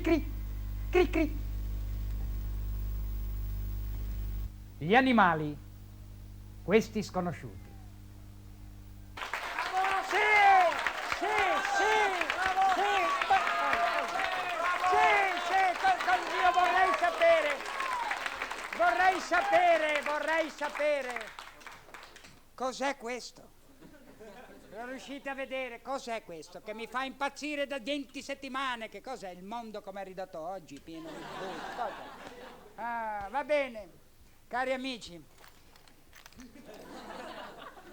cri, cri cri. Gli animali, questi sconosciuti. Io vorrei sapere cos'è questo? Non riuscite a vedere cos'è questo che mi fa impazzire da 20 settimane? Che cos'è? Il mondo come è ridotto oggi, pieno di buchi. Cos'è? Va bene, cari amici.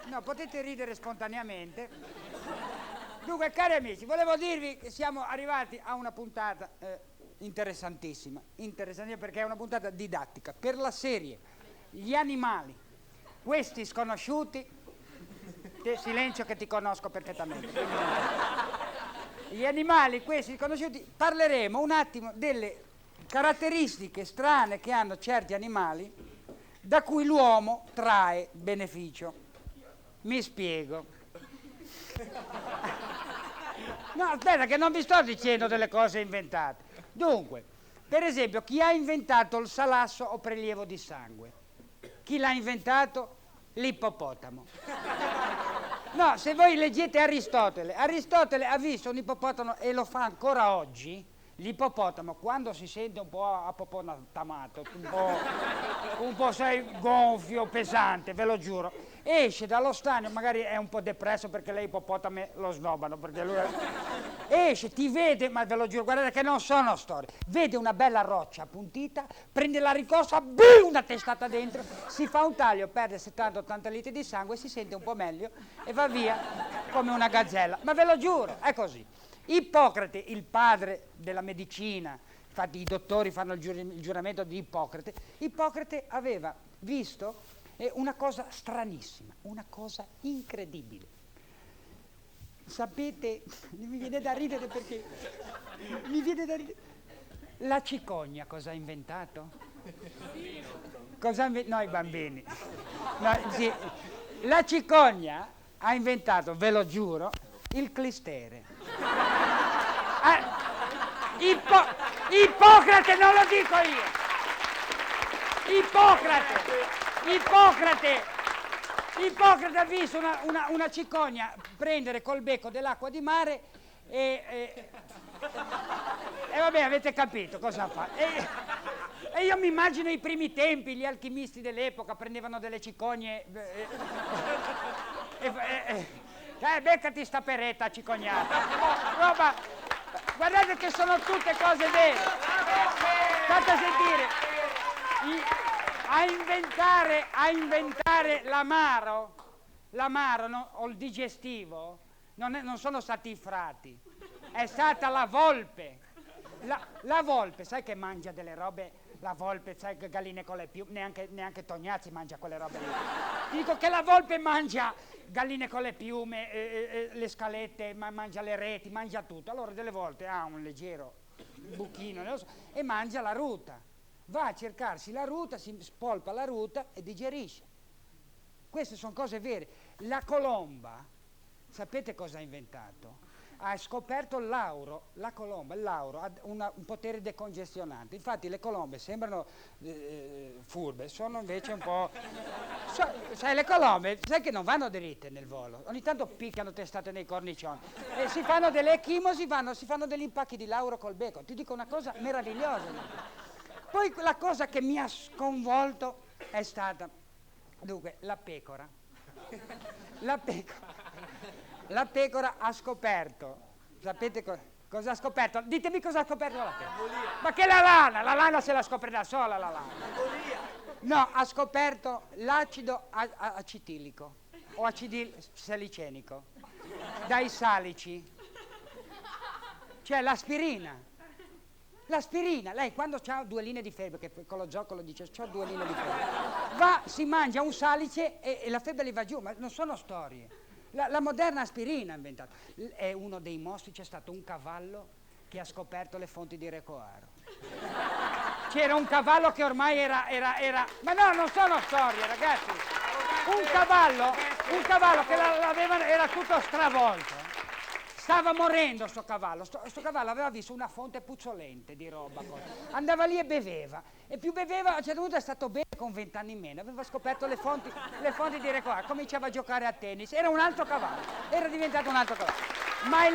No, potete ridere spontaneamente. Dunque, cari amici, volevo dirvi che siamo arrivati a una puntata interessantissima perché è una puntata didattica per la serie Gli animali, questi sconosciuti. Silenzio che ti conosco perfettamente. Gli animali, questi sconosciuti, parleremo un attimo delle caratteristiche strane che hanno certi animali da cui l'uomo trae beneficio. Mi spiego. No, aspetta, che non vi sto dicendo delle cose inventate. Dunque, per esempio, chi ha inventato il salasso o prelievo di sangue? Chi l'ha inventato? L'ippopotamo. No, se voi leggete Aristotele ha visto un ippopotamo e lo fa ancora oggi. L'ippopotamo, quando si sente un po' apopotamato, un po' sai, gonfio, pesante, ve lo giuro, esce dallo stagno, magari è un po' depresso perché le ippopotame lo snobbano, perché lui esce, ti vede, ma ve lo giuro, guardate che non sono storie, vede una bella roccia appuntita, prende la ricossa, una testata dentro, si fa un taglio, perde 70-80 litri di sangue, si sente un po' meglio e va via come una gazzella, ma ve lo giuro, è così. Ippocrate, il padre della medicina, infatti i dottori fanno il giuramento di Ippocrate. Ippocrate aveva visto una cosa stranissima, una cosa incredibile. Sapete, mi viene da ridere perché la cicogna cosa ha inventato? No, i bambini. No, sì. La cicogna ha inventato, ve lo giuro, il clistere. Ippocrate, non lo dico io. Ippocrate ha visto una cicogna prendere col becco dell'acqua di mare e vabbè, avete capito cosa fa. E io mi immagino i primi tempi, gli alchimisti dell'epoca prendevano delle cicogne beccati sta peretta cicognata. Roba, guardate che sono tutte cose vere. Fate sentire. A inventare l'amaro o il digestivo non sono stati i frati, è stata la volpe. La volpe, sai che mangia delle robe? La volpe, sai che galline con le piume, neanche Tognazzi mangia quelle robe lì. Dico che la volpe mangia galline con le piume, le scalette, mangia le reti, mangia tutto. Allora delle volte ha un leggero buchino e mangia la ruta. Va a cercarsi la ruta, si spolpa la ruta e digerisce. Queste sono cose vere. La colomba, sapete cosa ha inventato? Ha scoperto la colomba, il lauro ha un potere decongestionante. Infatti le colombe sembrano furbe, sono invece un po'... sai, le colombe, sai che non vanno dritte nel volo, ogni tanto picchiano testate nei cornicioni, e si fanno delle echimosi, si fanno degli impacchi di lauro col becco. Ti dico una cosa meravigliosa. Poi la cosa che mi ha sconvolto è stata, dunque, la pecora. La pecora ha scoperto, sapete cosa ha scoperto? Ditemi cosa ha scoperto la pecora. Ma che la lana se la scopre da sola la lana. No, ha scoperto l'acido acetilico o acidisalicenico dai salici, cioè l'aspirina. L'aspirina, lei quando ha 2 linee di febbre, che con lo zoccolo dice c'ho 2 linee di febbre, si mangia un salice e la febbre gli va giù, ma non sono storie. La moderna aspirina ha inventato. È uno dei mostri, c'è stato un cavallo che ha scoperto le fonti di Recoaro. C'era un cavallo che ormai era... Ma no, non sono storie, ragazzi. Un cavallo che l'avevano, era tutto stravolto. Stava morendo sto cavallo. Sto cavallo aveva visto una fonte puzzolente di roba. Andava lì e beveva. E più beveva, a un certo punto è stato bene con 20 anni in meno. Aveva scoperto le fonti di Recoa. Cominciava a giocare a tennis. Era un altro cavallo. Era diventato un altro cavallo. Ma il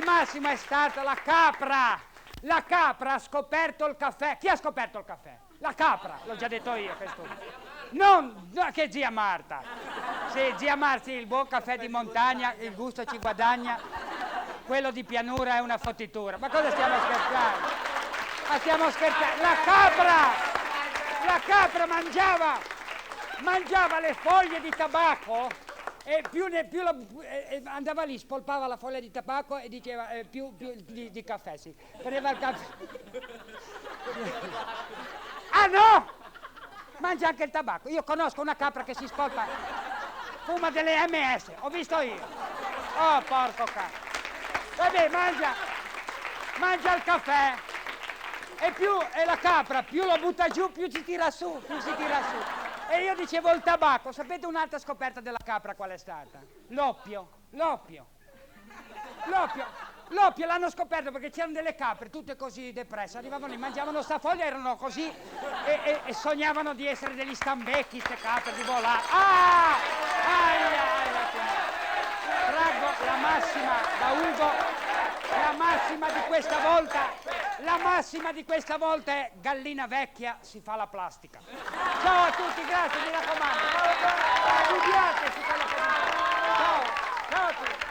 massimo è stata la capra. La capra ha scoperto il caffè. Chi ha scoperto il caffè? La capra. L'ho già detto io questo. Non che zia Marta. Sì, zia Marta, sì, il buon caffè di montagna, il gusto ci guadagna, quello di pianura è una fottitura. Ma cosa stiamo scherzando? Ma stiamo scherzando? La capra mangiava le foglie di tabacco e andava lì, spolpava la foglia di tabacco e diceva più di caffè, sì. Prendeva il caffè. Ah no! Mangia anche il tabacco. Io conosco una capra che si spolpa, fuma delle MS, ho visto io. Oh, porco cazzo. Vabbè, mangia il caffè e la capra più lo butta giù, più si tira su. E io dicevo il tabacco. Sapete un'altra scoperta della capra qual è stata? L'oppio. L'oppio l'hanno scoperto perché c'erano delle capre tutte così depresse, arrivavano lì, mangiavano sta foglia, erano così e sognavano di essere degli stambecchi, ste capre, di volare. Traggo la massima da Ugo, la massima di questa volta è gallina vecchia si fa la plastica. Ciao a tutti, grazie, mi raccomando. Studiate su quello che dite. Ciao a tutti.